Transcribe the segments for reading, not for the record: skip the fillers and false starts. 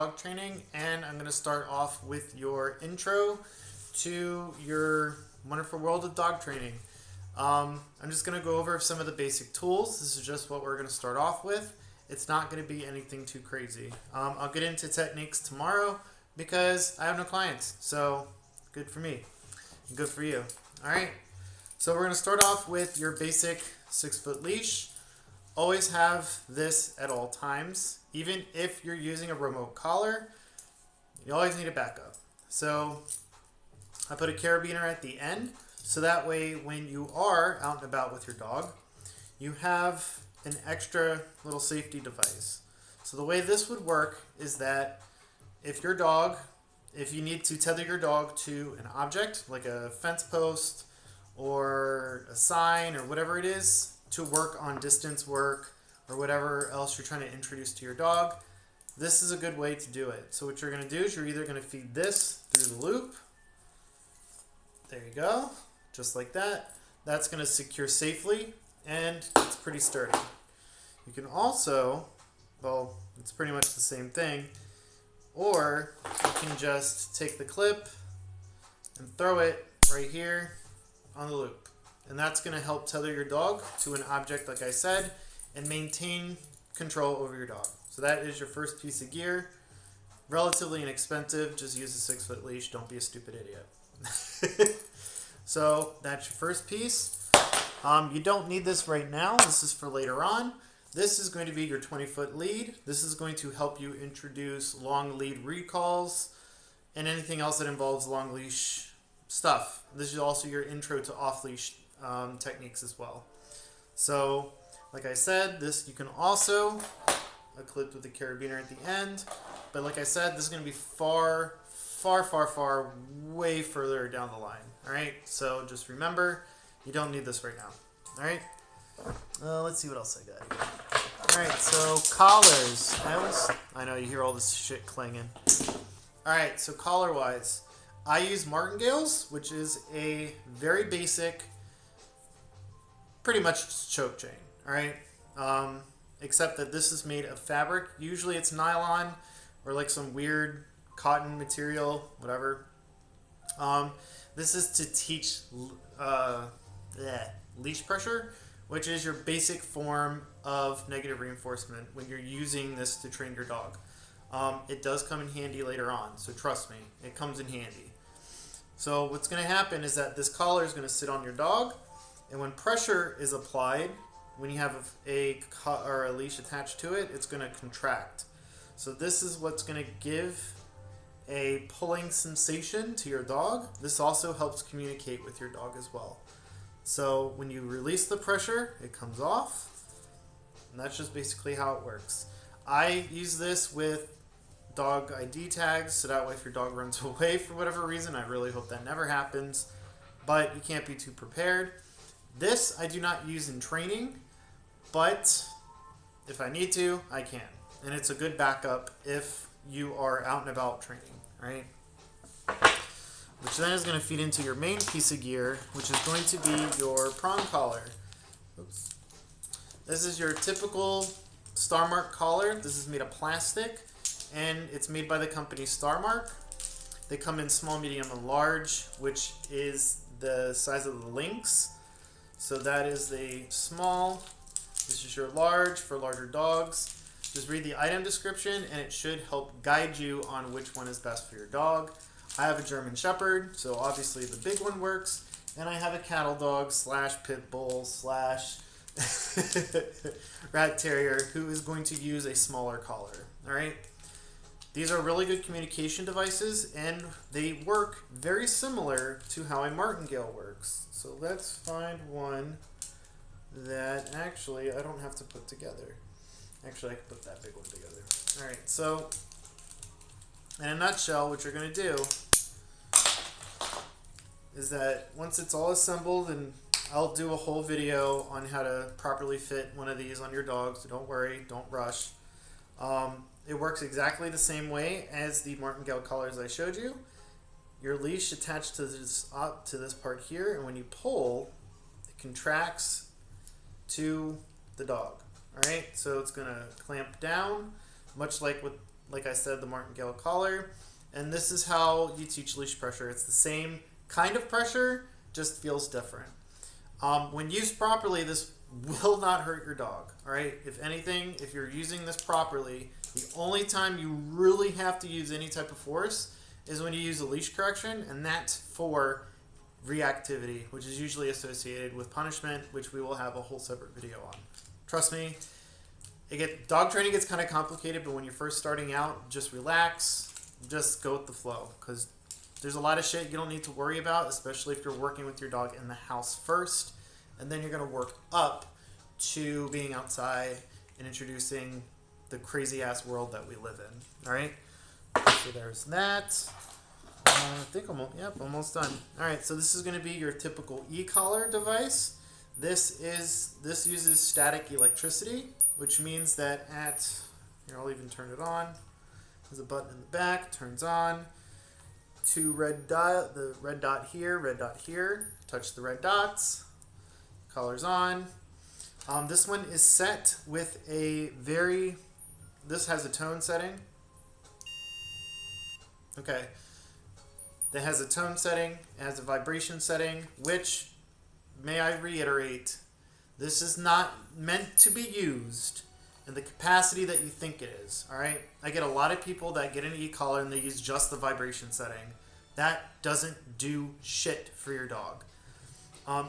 dog training, and I'm going to start off with your intro to your wonderful world of dog training. I'm just going to go over some of the basic tools. This is just what we're going to start off with. It's not going to be anything too crazy. I'll get into techniques tomorrow because I have no clients, so good for me and good for you. All right, so we're going to start off with your basic 6-foot leash. Always have this at all times. Even if you're using a remote collar, you always need a backup. So I put a carabiner at the end, so that way when you are out and about with your dog, you have an extra little safety device. So the way this would work is that if you need to tether your dog to an object, like a fence post or a sign or whatever it is, to work on distance work or whatever else you're trying to introduce to your dog, this is a good way to do it. So what you're going to do is you're either going to feed this through the loop. There you go, just like that. That's going to secure safely, and it's pretty sturdy. You can also, well, it's pretty much the same thing, or you can just take the clip and throw it right here on the loop. And that's going to help tether your dog to an object, like I said, and maintain control over your dog. So that is your first piece of gear. Relatively inexpensive. Just use a 6-foot leash. Don't be a stupid idiot. So that's your first piece. You don't need this right now. This is for later on. This is going to be your 20-foot lead. This is going to help you introduce long lead recalls and anything else that involves long leash stuff. This is also your intro to off-leash techniques as well. So, like I said, this you can also clip with the carabiner at the end. But like I said, this is going to be far, way further down the line. All right. So just remember, you don't need this right now. All right. Let's see what else I got here. All right. So collars. I know you hear all this shit clanging. All right. So collar wise, I use Martingales, which is a very basic, pretty much choke chain, all right? Except that this is made of fabric. Usually it's nylon or like some weird cotton material, whatever. This is to teach leash pressure, which is your basic form of negative reinforcement when you're using this to train your dog. It does come in handy later on, so trust me, it comes in handy. So what's going to happen is that this collar is going to sit on your dog, and when pressure is applied, when you have a leash attached to it, it's going to contract. So this is what's going to give a pulling sensation to your dog. This also helps communicate with your dog as well. So when you release the pressure, it comes off, and that's just basically how it works. I use this with dog ID tags, so that way if your dog runs away for whatever reason, I really hope that never happens, but you can't be too prepared. This I do not use in training, but if I need to, I can. And it's a good backup if you are out and about training, right? Which then is going to feed into your main piece of gear, which is going to be your prong collar. Oops. This is your typical Starmark collar. This is made of plastic, and it's made by the company Starmark. They come in small, medium, and large, which is the size of the Lynx. So that is the small. This is your large for larger dogs. Just read the item description and it should help guide you on which one is best for your dog. I have a German Shepherd, so obviously the big one works. And I have a cattle dog / pit bull / rat terrier who is going to use a smaller collar. All right. These are really good communication devices, and they work very similar to how a martingale works. So let's find one that actually I don't have to put together. Actually, I can put that big one together. All right, so in a nutshell, what you're going to do is that once it's all assembled, and I'll do a whole video on how to properly fit one of these on your dog, so don't worry, don't rush. It works exactly the same way as the martingale collars I showed you. Your leash attached to this part here, and when you pull, it contracts to the dog. All right, so it's going to clamp down, much like with like I said, the martingale collar. And this is how you teach leash pressure. It's the same kind of pressure, just feels different. When used properly, this will not hurt your dog. All right. If anything, if you're using this properly, the only time you really have to use any type of force is when you use a leash correction, and that's for reactivity, which is usually associated with punishment, which we will have a whole separate video on. Trust me, dog training gets kind of complicated, but when you're first starting out, just relax, just go with the flow, because there's a lot of shit you don't need to worry about, especially if you're working with your dog in the house first, and then you're going to work up to being outside and introducing the crazy ass world that we live in. All right, so there's that. I think almost done. All right, so this is going to be your typical e-collar device. This uses static electricity, which means that here, I'll even turn it on. There's a button in the back, turns on. The red dot here. Touch the red dots. Collar's on. This one is set with this has a tone setting. Okay. That has a tone setting, it has a vibration setting, which, may I reiterate, this is not meant to be used in the capacity that you think it is, all right? I get a lot of people that get an e-collar and they use just the vibration setting. That doesn't do shit for your dog.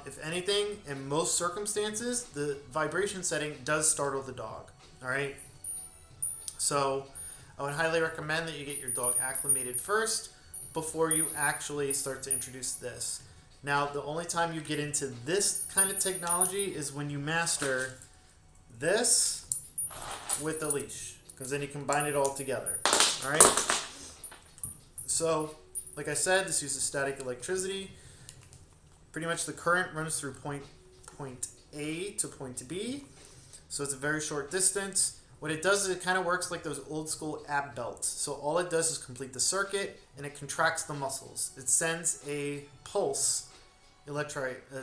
If anything, in most circumstances, the vibration setting does startle the dog, all right? So I would highly recommend that you get your dog acclimated first before you actually start to introduce this. Now, the only time you get into this kind of technology is when you master this with the leash, because then you combine it all together, all right? So, like I said, this uses static electricity. Pretty much the current runs through point A to point B, so it's a very short distance. What it does is it kind of works like those old school ab belts. So all it does is complete the circuit and it contracts the muscles. It sends a pulse, a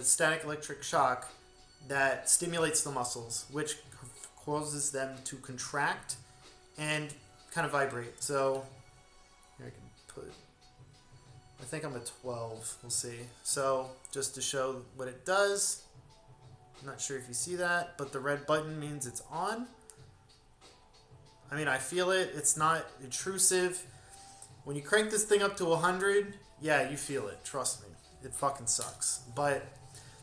static electric shock that stimulates the muscles, which causes them to contract and kind of vibrate. So here I can I think I'm at 12, we'll see. So just to show what it does, I'm not sure if you see that, but the red button means it's on. I mean, I feel it. It's not intrusive. When you crank this thing up to 100, yeah, you feel it. Trust me. It fucking sucks. But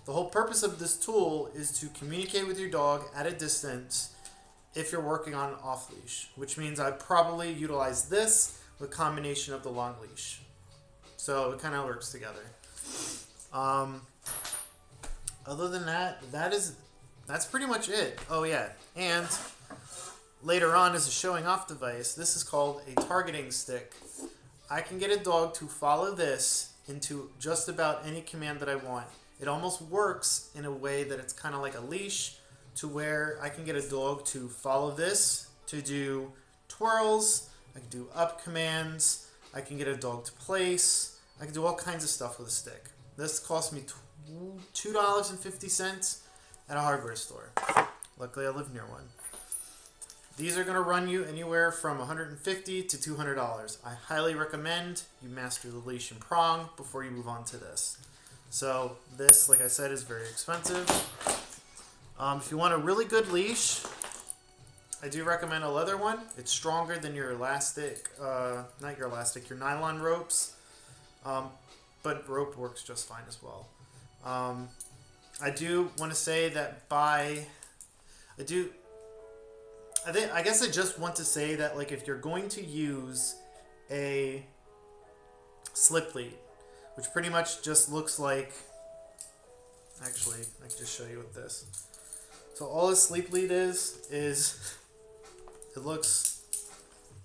the whole purpose of this tool is to communicate with your dog at a distance if you're working on off-leash, which means I'd probably utilize this with a combination of the long leash. So it kind of works together. Other than that, that's pretty much it. Oh, yeah. And later on, as a showing off device, this is called a targeting stick. I can get a dog to follow this into just about any command that I want. It almost works in a way that it's kind of like a leash, to where I can get a dog to follow this to do twirls, I can do up commands, I can get a dog to place, I can do all kinds of stuff with a stick. This cost me $2.50 at a hardware store. Luckily I live near one. These are going to run you anywhere from $150 to $200. I highly recommend you master the leash and prong before you move on to this. So this, like I said, is very expensive. If you want a really good leash, I do recommend a leather one. It's stronger than your elastic, not your elastic, your nylon ropes. But rope works just fine as well. I do want to say that I guess I just want to say that, like, if you're going to use a slip lead, which pretty much just looks like, actually, I can just show you with this. So all a slip lead is it looks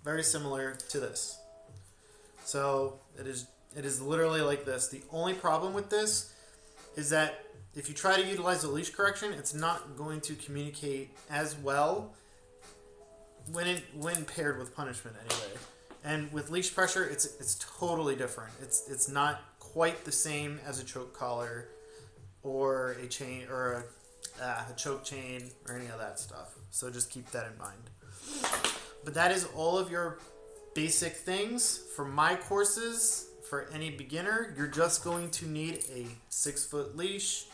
very similar to this. So it is literally like this. The only problem with this is that if you try to utilize a leash correction, it's not going to communicate as well when paired with punishment anyway. And with leash pressure, it's totally different. It's not quite the same as a choke collar or a chain or a choke chain or any of that stuff. So just keep that in mind. But that is all of your basic things for my courses. For any beginner, you're just going to need a 6-foot leash.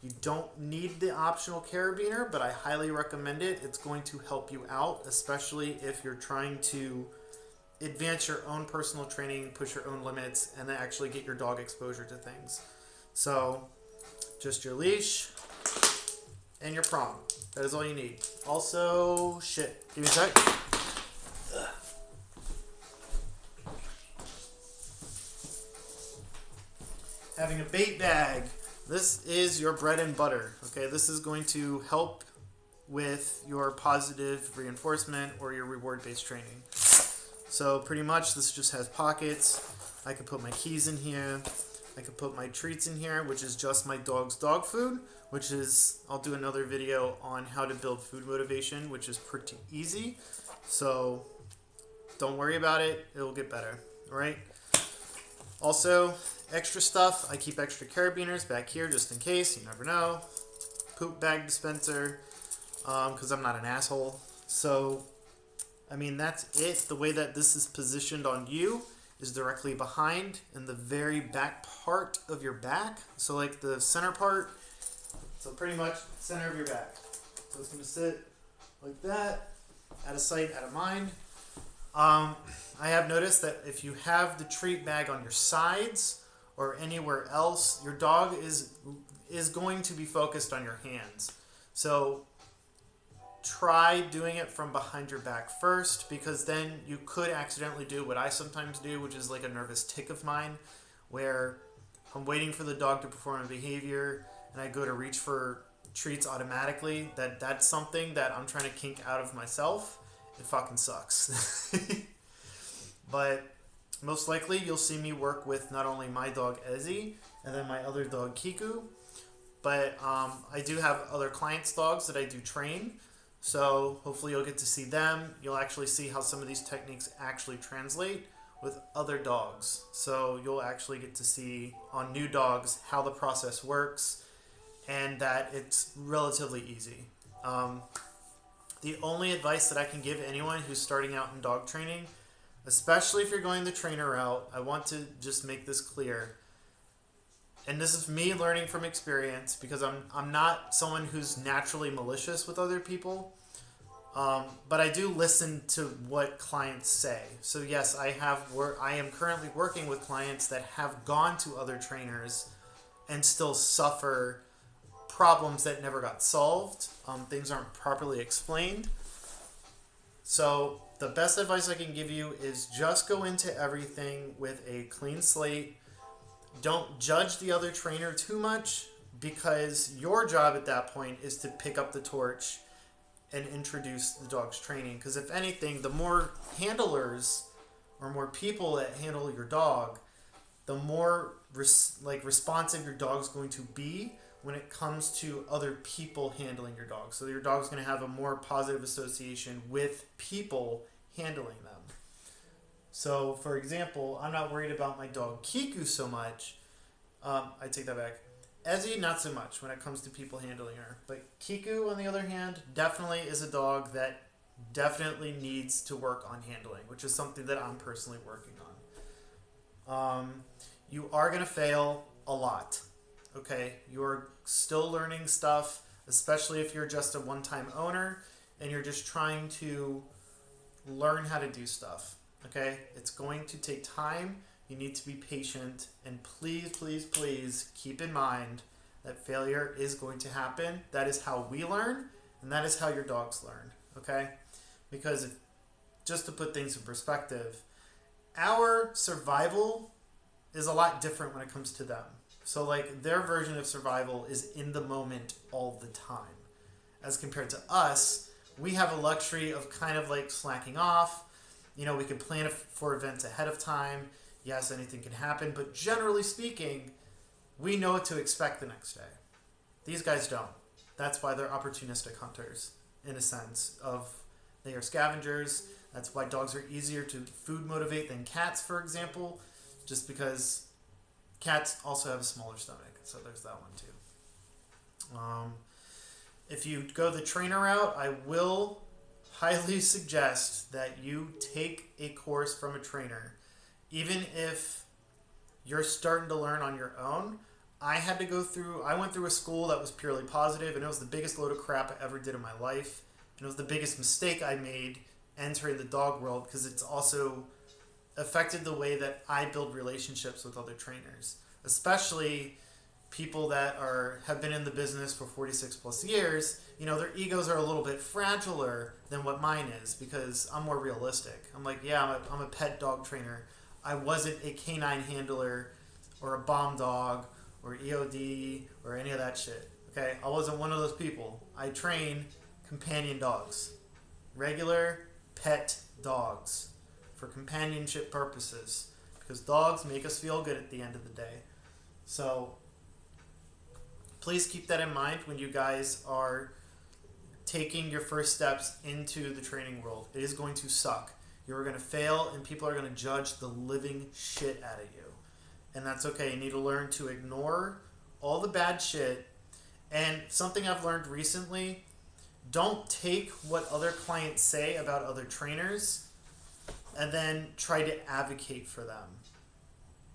You don't need the optional carabiner, but I highly recommend it. It's going to help you out, especially if you're trying to advance your own personal training, push your own limits, and then actually get your dog exposure to things. So just your leash and your prong. That is all you need. Also, shit, give me a sec. Having a bait bag. This is your bread and butter. Okay, this is going to help with your positive reinforcement or your reward-based training. So pretty much this just has pockets. I could put my keys in here. I could put my treats in here, which is just my dog's dog food, which is, I'll do another video on how to build food motivation, which is pretty easy. So don't worry about it. It'll get better, all right? Also, extra stuff. I keep extra carabiners back here just in case. You never know. Poop bag dispenser, because I'm not an asshole. So, I mean, that's it. The way that this is positioned on you is directly behind in the very back part of your back. So like the center part, so pretty much center of your back. So it's going to sit like that, out of sight, out of mind. I have noticed that if you have the treat bag on your sides or anywhere else, your dog is going to be focused on your hands. So try doing it from behind your back first, because then you could accidentally do what I sometimes do, which is like a nervous tick of mine, where I'm waiting for the dog to perform a behavior and I go to reach for treats automatically. That's something that I'm trying to kink out of myself. It fucking sucks. But most likely you'll see me work with not only my dog Ezzy and then my other dog Kiku, but I do have other clients' dogs that I do train. So hopefully you'll get to see them. You'll actually see how some of these techniques actually translate with other dogs. So you'll actually get to see on new dogs how the process works and that it's relatively easy. The only advice that I can give anyone who's starting out in dog training, especially if you're going the trainer route, I want to just make this clear. And this is me learning from experience, because I'm not someone who's naturally malicious with other people. But I do listen to what clients say. So yes, I am currently working with clients that have gone to other trainers and still suffer problems that never got solved. Things aren't properly explained. So the best advice I can give you is just go into everything with a clean slate. Don't judge the other trainer too much, because your job at that point is to pick up the torch and introduce the dog's training. Because if anything, the more handlers or more people that handle your dog, the more responsive your dog's going to be when it comes to other people handling your dog. So your dog's going to have a more positive association with people handling them. So, for example, I'm not worried about my dog Kiku so much. I take that back. Ezzy, not so much when it comes to people handling her. But Kiku, on the other hand, definitely is a dog that definitely needs to work on handling, which is something that I'm personally working on. You are going to fail a lot. Okay? You're still learning stuff, especially if you're just a one-time owner and you're just trying to learn how to do stuff. Okay? It's going to take time. You need to be patient, and please, please, please keep in mind that failure is going to happen. That is how we learn, and that is how your dogs learn, okay? Because just to put things in perspective, our survival is a lot different when it comes to them. So like their version of survival is in the moment all the time. As compared to us, we have a luxury of kind of like slacking off. You know, we can plan for events ahead of time. Yes, anything can happen, but generally speaking, we know what to expect the next day. These guys don't. That's why they're opportunistic hunters, in a sense of they are scavengers. That's why dogs are easier to food motivate than cats, for example, just because cats also have a smaller stomach, so there's that one too. If you go the trainer route, I will highly suggest that you take a course from a trainer, even if you're starting to learn on your own. I went through a school that was purely positive, and it was the biggest load of crap I ever did in my life. And it was the biggest mistake I made entering the dog world, because it's also affected the way that I build relationships with other trainers, especially people that have been in the business for 46 plus years. Their egos are a little bit fragiler than what mine is, because I'm more realistic. I'm like, yeah, I'm a pet dog trainer. I wasn't a canine handler or a bomb dog or EOD or any of that shit. Okay, I wasn't one of those people. I train companion dogs, regular pet dogs, for companionship purposes, because dogs make us feel good at the end of the day. So please keep that in mind when you guys are taking your first steps into the training world. It is going to suck. You're going to fail, and people are going to judge the living shit out of you. And that's okay. You need to learn to ignore all the bad shit. And something I've learned recently, don't take what other clients say about other trainers and then try to advocate for them.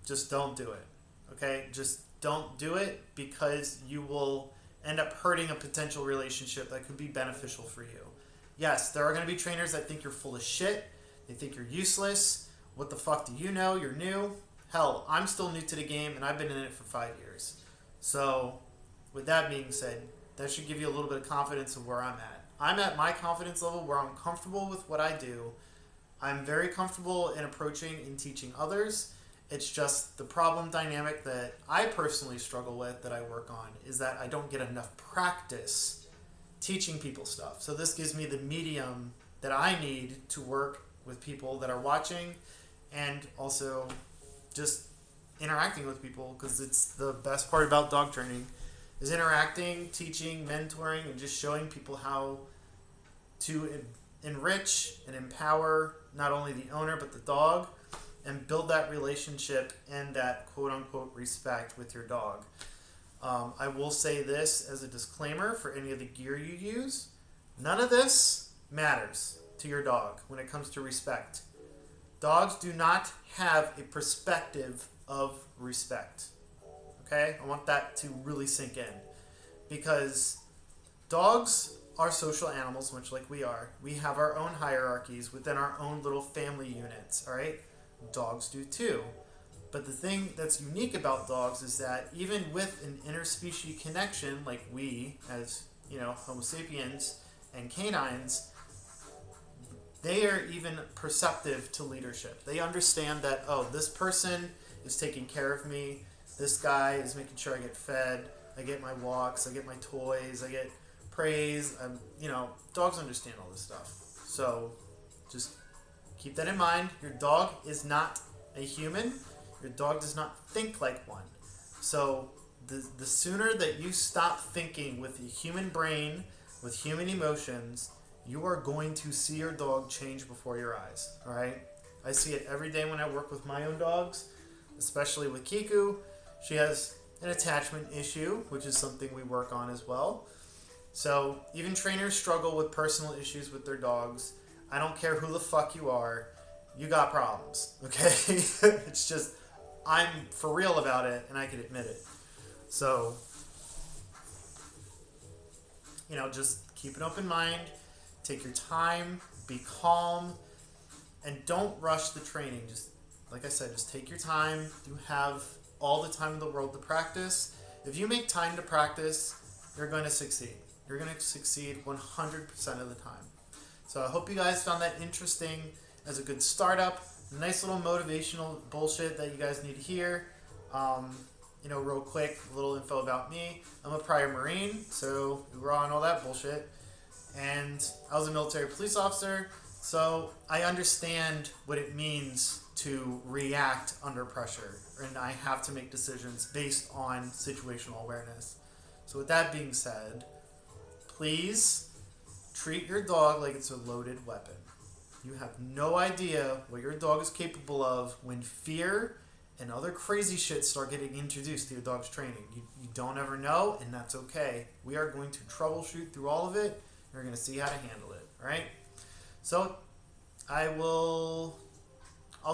Just don't do it. Okay? Just don't do it, because you will end up hurting a potential relationship that could be beneficial for you. Yes, there are going to be trainers that think you're full of shit. They think you're useless. What the fuck do you know? You're new. Hell, I'm still new to the game, and I've been in it for 5 years. So, with that being said, that should give you a little bit of confidence of where I'm at. I'm at my confidence level where I'm comfortable with what I do. I'm very comfortable in approaching and teaching others. It's just the problem dynamic that I personally struggle with, that I work on, is that I don't get enough practice teaching people stuff. So this gives me the medium that I need to work with people that are watching, and also just interacting with people, because it's the best part about dog training, is interacting, teaching, mentoring, and just showing people how to enrich and empower not only the owner but the dog, and build that relationship and that quote-unquote respect with your dog. I will say this as a disclaimer for any of the gear you use: none of this matters to your dog when it comes to respect. Dogs do not have a perspective of respect. Okay? I want that to really sink in, because dogs are social animals, much like we are. We have our own hierarchies within our own little family units, all right? Dogs do too. But the thing that's unique about dogs is that even with an interspecies connection, like we, as Homo sapiens and canines, they are even perceptive to leadership. They understand that, oh, this person is taking care of me. This guy is making sure I get fed. I get my walks. I get my toys. I get praise. Dogs understand all this stuff. So just keep that in mind. Your dog is not a human. Your dog does not think like one. So the sooner that you stop thinking with a human brain, with human emotions, you are going to see your dog change before your eyes. All right? I see it every day when I work with my own dogs, especially with Kiku. She has an attachment issue, which is something we work on as well. So even trainers struggle with personal issues with their dogs. I don't care who the fuck you are. You got problems, okay? It's just, I'm for real about it, and I can admit it. So, just keep an open mind. Take your time. Be calm. And don't rush the training. Just, like I said, just take your time. You have all the time in the world to practice. If you make time to practice, you're going to succeed. You're going to succeed 100% of the time. So I hope you guys found that interesting as a good startup. Nice little motivational bullshit that you guys need to hear. Real quick, a little info about me. I'm a prior Marine, so raw and all that bullshit. And I was a military police officer, so I understand what it means to react under pressure. And I have to make decisions based on situational awareness. So with that being said, please treat your dog like it's a loaded weapon. You have no idea what your dog is capable of when fear and other crazy shit start getting introduced to your dog's training. You don't ever know, and that's okay. We are going to troubleshoot through all of it, and we're going to see how to handle it, all right? So I'll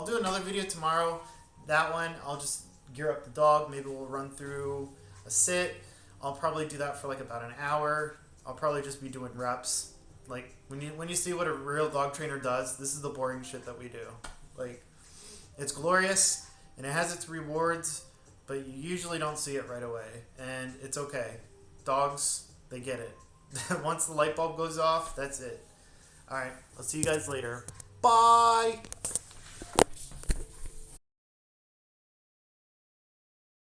do another video tomorrow. That one, I'll just gear up the dog. Maybe we'll run through a sit. I'll probably do that for like about an hour. I'll probably just be doing reps. Like when you see what a real dog trainer does, this is the boring shit that we do. Like, it's glorious and it has its rewards, but you usually don't see it right away, and it's okay. Dogs, they get it. Once the light bulb goes off, that's it. All right, I'll see you guys later. Bye.